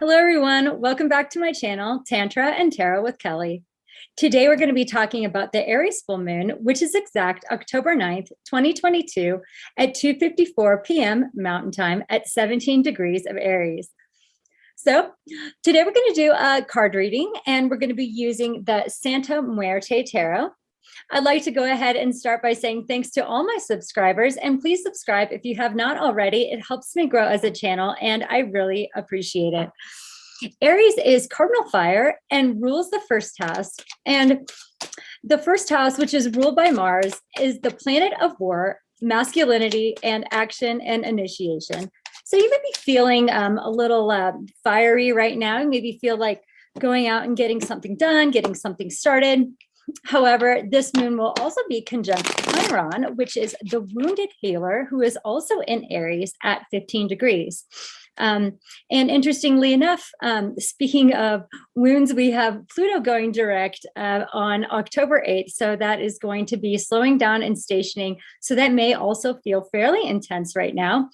Hello, everyone. Welcome back to my channel, Tantra and Tarot with Kelly. Today, we're going to be talking about the Aries Full Moon, which is exact October 9th, 2022 at 2:54 p.m. Mountain Time at 17 degrees of Aries. So today we're going to do a card reading, and we're going to be using the Santa Muerte Tarot. I'd like to go ahead and start by saying thanks to all my subscribers, and please subscribe if you have not already. It helps me grow as a channel, and I really appreciate it. Aries is cardinal fire and rules the first house. And the first house, which is ruled by Mars, is the planet of war, masculinity, and action and initiation. So you may be feeling a little fiery right now. You maybe feel like going out and getting something done, getting something started. However, this moon will also be conjunct Chiron, which is the wounded healer, who is also in Aries at 15 degrees. And interestingly enough, speaking of wounds, we have Pluto going direct on October 8th. So that is going to be slowing down and stationing. So that may also feel fairly intense right now.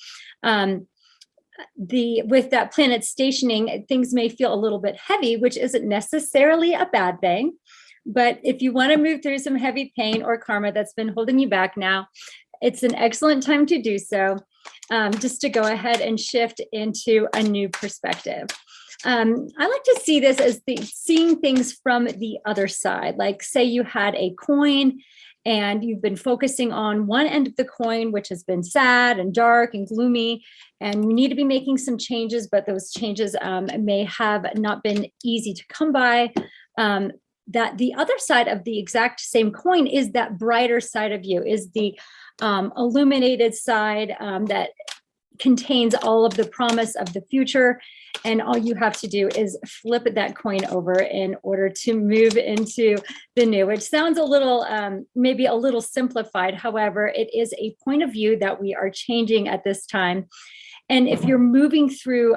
With that planet stationing, things may feel a little bit heavy, which isn't necessarily a bad thing. But if you want to move through some heavy pain or karma that's been holding you back now, it's an excellent time to do so, just to go ahead and shift into a new perspective. I like to see this as seeing things from the other side. Like, say you had a coin and you've been focusing on one end of the coin, which has been sad and dark and gloomy, and you need to be making some changes, but those changes may have not been easy to come by. That the other side of the exact same coin is that brighter side of you, is the illuminated side that contains all of the promise of the future. And all you have to do is flip that coin over in order to move into the new, which sounds a little, maybe a little simplified. However, it is a point of view that we are changing at this time. And if you're moving through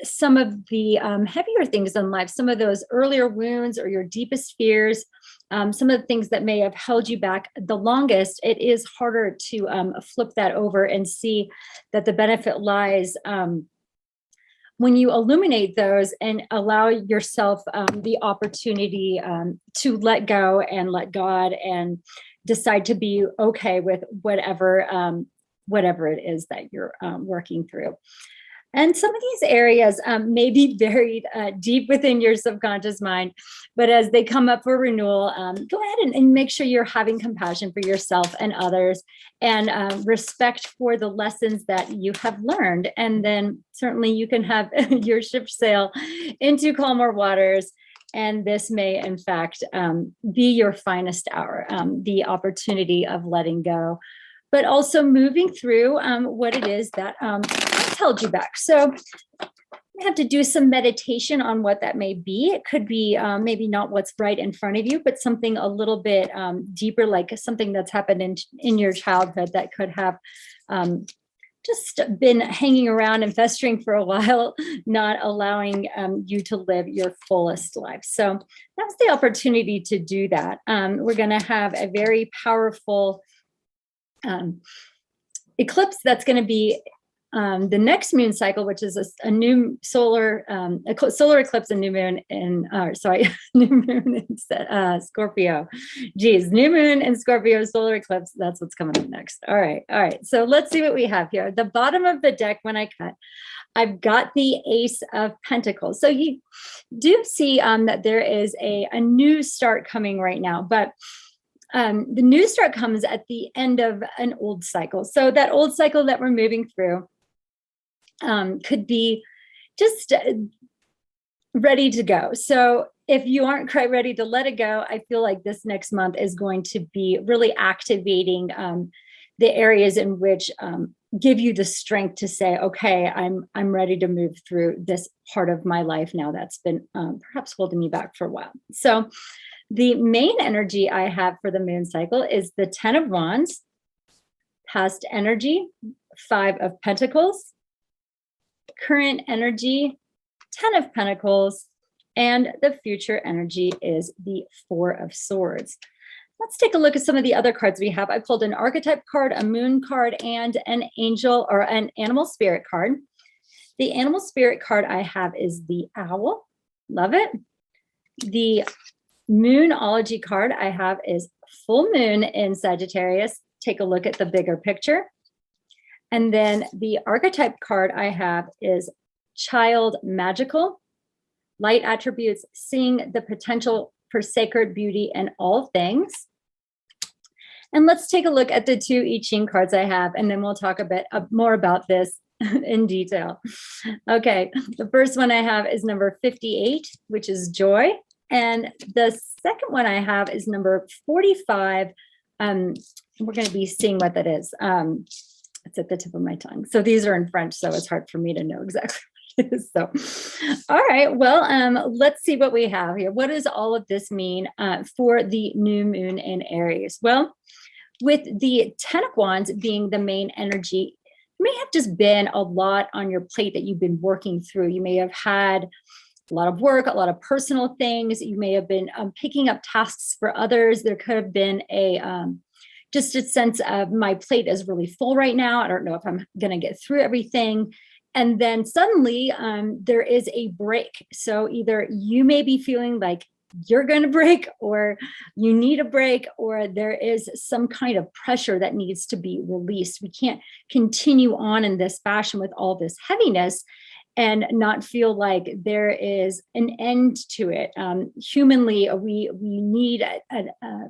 some of the heavier things in life, some of those earlier wounds or your deepest fears, some of the things that may have held you back the longest, it is harder to flip that over and see that the benefit lies when you illuminate those and allow yourself the opportunity to let go and let God and decide to be okay with whatever it is that you're working through. And some of these areas may be buried deep within your subconscious mind, but as they come up for renewal, go ahead and make sure you're having compassion for yourself and others, and respect for the lessons that you have learned. And then certainly you can have your ship sail into calmer waters. And this may, in fact, be your finest hour, the opportunity of letting go, but also moving through what it is that has held you back. So you have to do some meditation on what that may be. It could be maybe not what's right in front of you, but something a little bit deeper, like something that's happened in your childhood that could have just been hanging around and festering for a while, not allowing you to live your fullest life. So that's the opportunity to do that. We're going to have a very powerful eclipse that's going to be the next moon cycle, which is a new solar eclipse and new moon in new moon in Scorpio. Geez, new moon in Scorpio, solar eclipse. That's what's coming up next. All right. So let's see what we have here. The bottom of the deck, when I cut, I've got the Ace of Pentacles. So you do see that there is a new start coming right now, but the new start comes at the end of an old cycle. So that old cycle that we're moving through could be just ready to go. So if you aren't quite ready to let it go, I feel like this next month is going to be really activating the areas in which give you the strength to say, okay, I'm ready to move through this part of my life now that's been perhaps holding me back for a while. So the main energy I have for the moon cycle is the 10 of Wands, past energy, 5 of Pentacles, current energy, 10 of Pentacles, and the future energy is the 4 of Swords. Let's take a look at some of the other cards we have. I pulled an archetype card, a moon card, and an angel or an animal spirit card. The animal spirit card I have is the owl. Love it. The moonology card I have is full moon in Sagittarius. Take a look at the bigger picture. And then the archetype card I have is child magical. Light attributes, seeing the potential for sacred beauty in all things. And let's take a look at the 2 I Ching cards I have, and then we'll talk a bit more about this in detail. Okay, the first one I have is number 58, which is joy. And the second one I have is number 45. We're going to be seeing what that is. It's at the tip of my tongue. So these are in French, so it's hard for me to know exactly what it is. So, all right, well, let's see what we have here. What does all of this mean for the new moon in Aries? Well, with the 10 of Wands being the main energy, it may have just been a lot on your plate that you've been working through. You may have had a lot of work, a lot of personal things. You may have been picking up tasks for others. There could have been just a sense of my plate is really full right now. I don't know if I'm going to get through everything. And then suddenly there is a break. So either you may be feeling like you're going to break, or you need a break, or there is some kind of pressure that needs to be released. We can't continue on in this fashion with all this heaviness and not feel like there is an end to it. Humanly, we need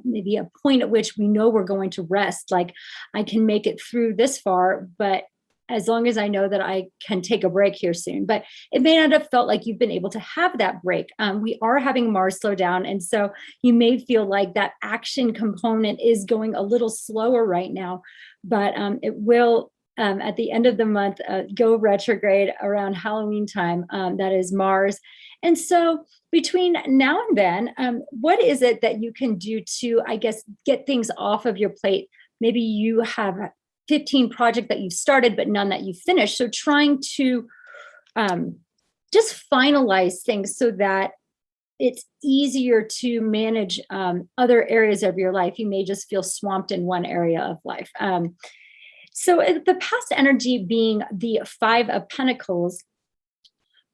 maybe a point at which we know we're going to rest. Like, I can make it through this far, but as long as I know that I can take a break here soon. But it may not have felt like you've been able to have that break. We are having Mars slow down. And so you may feel like that action component is going a little slower right now, but it will, at the end of the month, go retrograde around Halloween time. That is Mars. And so between now and then, what is it that you can do to, I guess, get things off of your plate? Maybe you have 15 projects that you've started, but none that you've finished. So trying to just finalize things so that it's easier to manage other areas of your life. You may just feel swamped in one area of life. So the past energy being the 5 of Pentacles,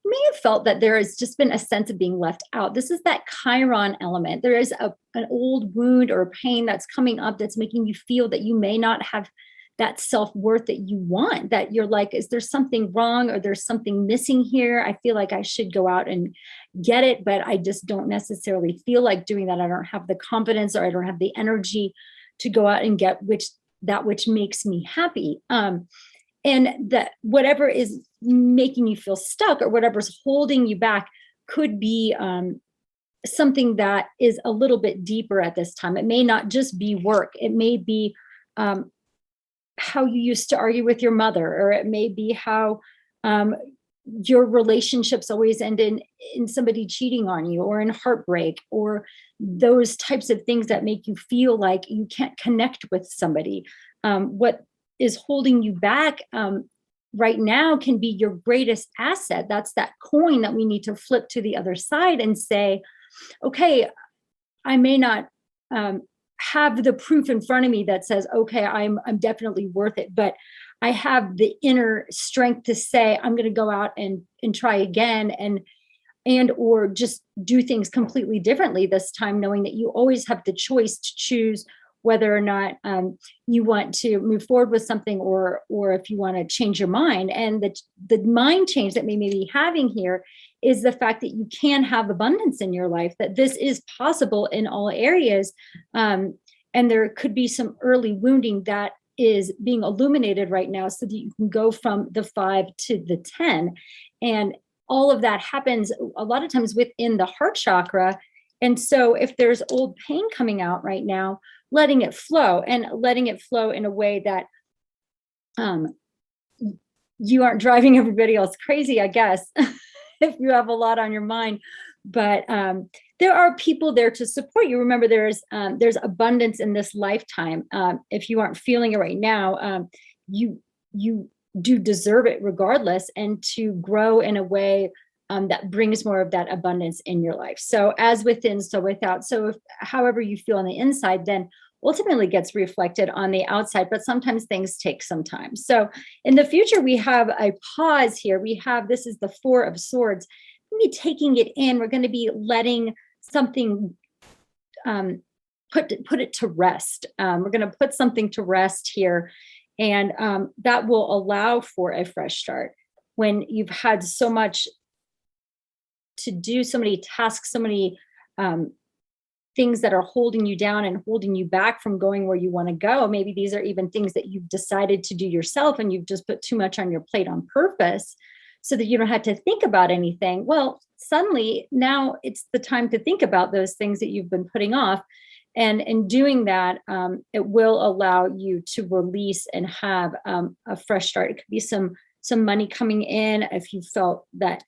you may have felt that there has just been a sense of being left out. This is that Chiron element. There is an old wound or pain that's coming up that's making you feel that you may not have that self-worth that you want, that you're like, is there something wrong, or there's something missing here? I feel like I should go out and get it, but I just don't necessarily feel like doing that. I don't have the confidence, or I don't have the energy to go out and get that which makes me happy. And that whatever is making you feel stuck, or whatever's holding you back, could be something that is a little bit deeper at this time. It may not just be work. It may be how you used to argue with your mother, or it may be how your relationships always end in somebody cheating on you, or in heartbreak, or those types of things that make you feel like you can't connect with somebody. What is holding you back right now can be your greatest asset. That's that coin that we need to flip to the other side and say, okay, I may not have the proof in front of me that says, okay, I'm definitely worth it, but I have the inner strength to say, I'm going to go out and try again, and or just do things completely differently this time, knowing that you always have the choice to choose whether or not you want to move forward with something, or if you want to change your mind. And the mind change that we may be having here is the fact that you can have abundance in your life, that this is possible in all areas. And there could be some early wounding that is being illuminated right now, so that you can go from the 5 to the 10. And all of that happens a lot of times within the heart chakra. And so if there's old pain coming out right now, letting it flow in a way that you aren't driving everybody else crazy, I guess, if you have a lot on your mind. But there are people there to support you. Remember, there's abundance in this lifetime. If you aren't feeling it right now, you do deserve it regardless, and to grow in a way that brings more of that abundance in your life. So as within, so without. So if, however you feel on the inside, then ultimately gets reflected on the outside, but sometimes things take some time. So in the future, we have a pause here. We have, this is the Four of Swords. We're going to be taking it in. We're going to be letting something put it to rest. We're going to put something to rest here, and that will allow for a fresh start. When you've had so much to do, so many tasks, so many things that are holding you down and holding you back from going where you want to go. Maybe these are even things that you've decided to do yourself, and you've just put too much on your plate on purpose so that you don't have to think about anything. Well, suddenly now it's the time to think about those things that you've been putting off. And in doing that, it will allow you to release and have a fresh start. It could be some money coming in if you felt that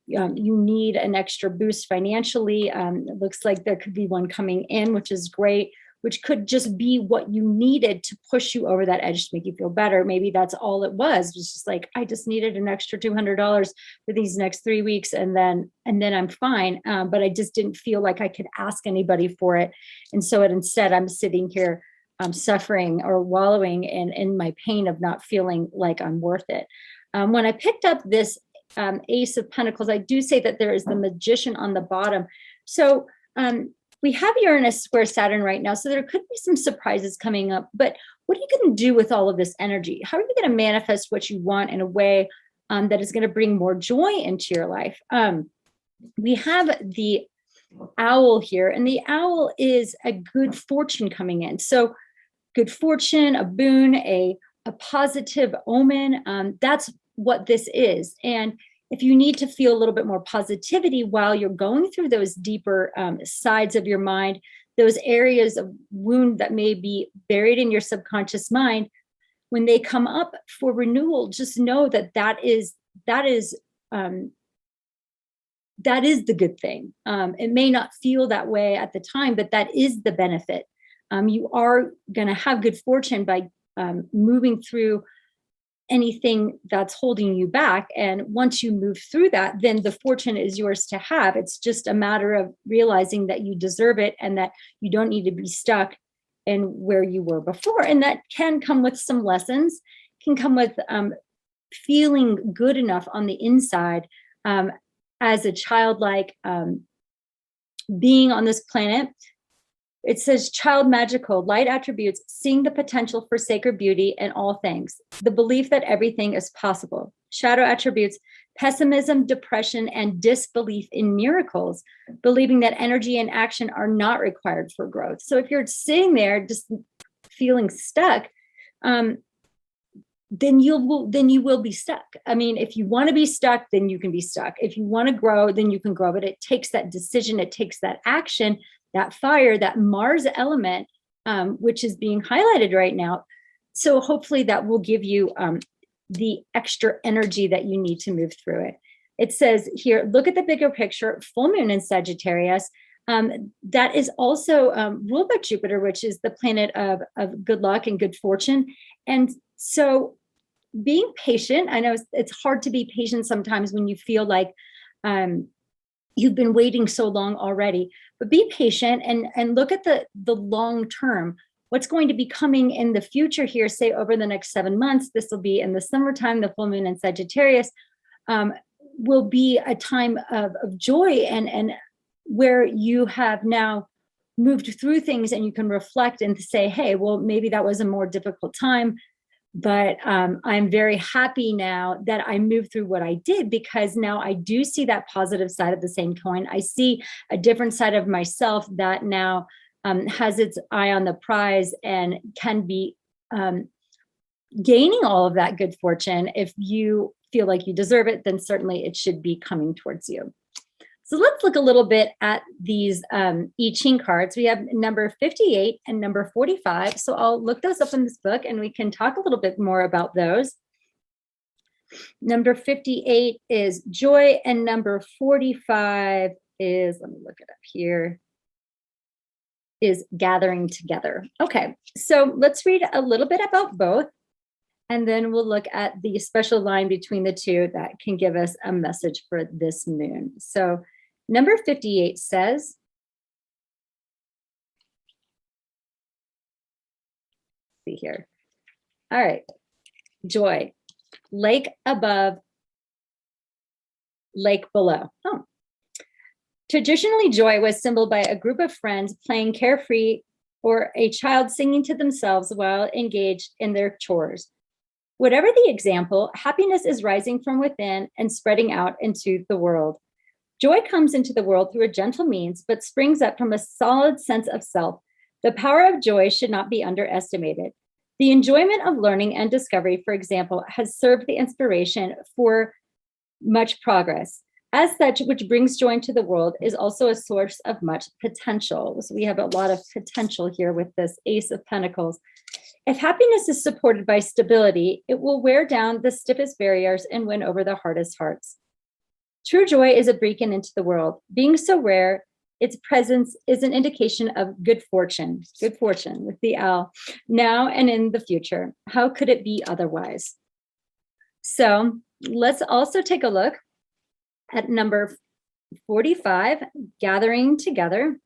you need an extra boost financially. It looks like there could be one coming in, which is great, which could just be what you needed to push you over that edge to make you feel better. Maybe that's all it was just like, I just needed an extra $200 for these next 3 weeks, and then I'm fine. But I just didn't feel like I could ask anybody for it. And so instead I'm sitting here suffering or wallowing in my pain of not feeling like I'm worth it. When I picked up this Ace of Pentacles, I do say that there is the Magician on the bottom. So we have Uranus square Saturn right now, so there could be some surprises coming up. But what are you going to do with all of this energy? How are you going to manifest what you want in a way that is going to bring more joy into your life? We have the Owl here, and the Owl is a good fortune coming in. So good fortune, a boon, a positive omen. That's what this is. And if you need to feel a little bit more positivity while you're going through those deeper sides of your mind, those areas of wound that may be buried in your subconscious mind, when they come up for renewal, just know that that is the good thing. It may not feel that way at the time, but that is the benefit. You are going to have good fortune by moving through anything that's holding you back. And once you move through that, then the fortune is yours to have. It's just a matter of realizing that you deserve it and that you don't need to be stuck in where you were before. And that can come with some lessons, can come with feeling good enough on the inside as a childlike being on this planet. It says child magical, light attributes, seeing the potential for sacred beauty in all things, the belief that everything is possible. Shadow attributes, pessimism, depression, and disbelief in miracles, believing that energy and action are not required for growth. So if you're sitting there just feeling stuck, then you will be stuck. I mean, if you want to be stuck, then you can be stuck. If you want to grow, then you can grow. But it takes that decision, it takes that action, that fire, that Mars element, which is being highlighted right now. So hopefully that will give you the extra energy that you need to move through it. It says here, look at the bigger picture, full moon in Sagittarius. That is also ruled by Jupiter, which is the planet of good luck and good fortune. And so being patient, I know it's hard to be patient sometimes when you feel like you've been waiting so long already, but be patient and look at the long term. What's going to be coming in the future here, say over the next 7 months, this will be in the summertime, the full moon in Sagittarius, will be a time of joy and where you have now moved through things and you can reflect and say, hey, well, maybe that was a more difficult time, but I'm very happy now that I moved through what I did, because now I do see that positive side of the same coin. I see a different side of myself that now has its eye on the prize and can be gaining all of that good fortune. If you feel like you deserve it, then certainly it should be coming towards you. So let's look a little bit at these I Ching cards. We have number 58 and number 45. So I'll look those up in this book and we can talk a little bit more about those. Number 58 is joy, and number 45 is, let me look it up here, is gathering together. Okay, so let's read a little bit about both, and then we'll look at the special line between the two that can give us a message for this moon. So number 58 says, see here. All right. Joy. Lake above, lake below. Oh. Traditionally, joy was symbolized by a group of friends playing carefree or a child singing to themselves while engaged in their chores. Whatever the example, happiness is rising from within and spreading out into the world. Joy comes into the world through a gentle means, but springs up from a solid sense of self. The power of joy should not be underestimated. The enjoyment of learning and discovery, for example, has served the inspiration for much progress. As such, which brings joy into the world is also a source of much potential. So we have a lot of potential here with this Ace of Pentacles. If happiness is supported by stability, it will wear down the stiffest barriers and win over the hardest hearts. True joy is a beacon into the world. Being so rare, its presence is an indication of good fortune with the owl, now and in the future. How could it be otherwise? So let's also take a look at number 45, gathering together.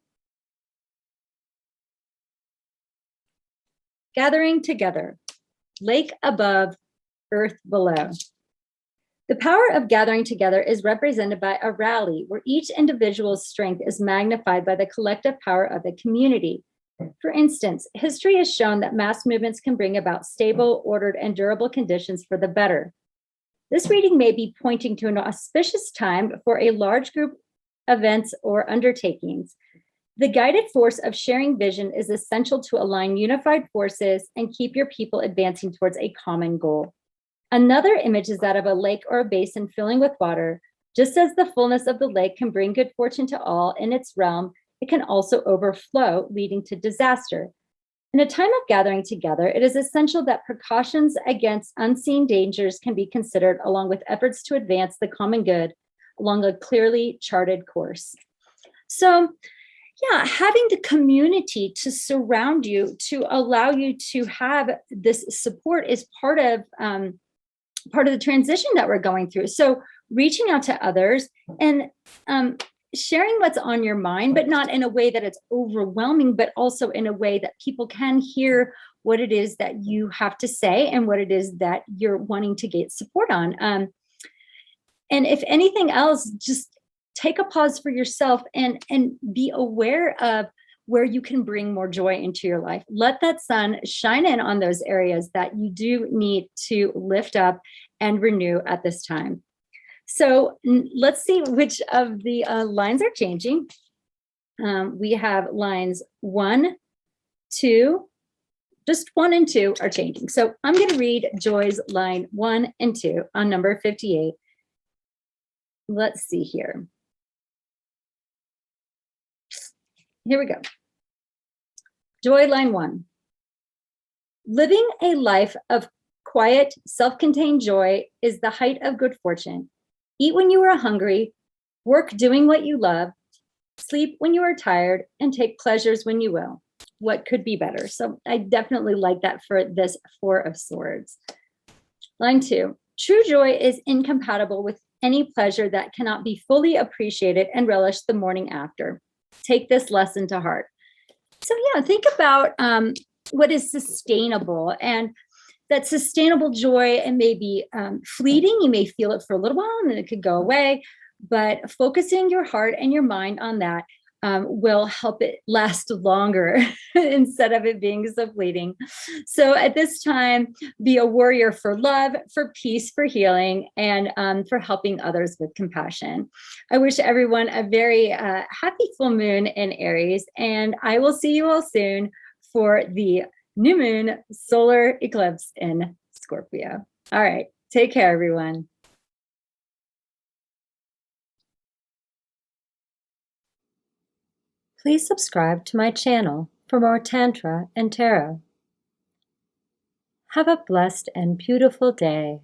Gathering together, lake above, earth below. The power of gathering together is represented by a rally where each individual's strength is magnified by the collective power of the community. For instance, history has shown that mass movements can bring about stable, ordered, and durable conditions for the better. This reading may be pointing to an auspicious time for a large group events or undertakings. The guided force of sharing vision is essential to align unified forces and keep your people advancing towards a common goal. Another image is that of a lake or a basin filling with water. Just as the fullness of the lake can bring good fortune to all in its realm, it can also overflow, leading to disaster. In a time of gathering together, it is essential that precautions against unseen dangers can be considered, along with efforts to advance the common good along a clearly charted course. So, yeah, having the community to surround you, to allow you to have this support is part of the transition that we're going through. So reaching out to others and sharing what's on your mind, but not in a way that it's overwhelming, but also in a way that people can hear what it is that you have to say and what it is that you're wanting to get support on. And if anything else, just take a pause for yourself and be aware of where you can bring more joy into your life. Let that sun shine in on those areas that you do need to lift up and renew at this time. So let's see which of the lines are changing. We have lines 1, 2, just 1 and 2 are changing. So I'm going to read Joy's line 1 and 2 on number 58. Let's see here. Here we go. Joy, line 1. Living a life of quiet, self-contained joy is the height of good fortune. Eat when you are hungry, work doing what you love, sleep when you are tired, and take pleasures when you will. What could be better? So I definitely like that for this 4 of Swords. Line 2. True joy is incompatible with any pleasure that cannot be fully appreciated and relished the morning after. Take this lesson to heart. So yeah, think about what is sustainable, and that sustainable joy, it may be fleeting. You may feel it for a little while and then it could go away, but focusing your heart and your mind on that will help it last longer instead of it being so fleeting. So at this time, be a warrior for love, for peace, for healing, and for helping others with compassion. I wish everyone a very happy full moon in Aries, and I will see you all soon for the new moon solar eclipse in Scorpio. All right, take care, everyone. Please subscribe to my channel for more Tantra and Tarot. Have a blessed and beautiful day.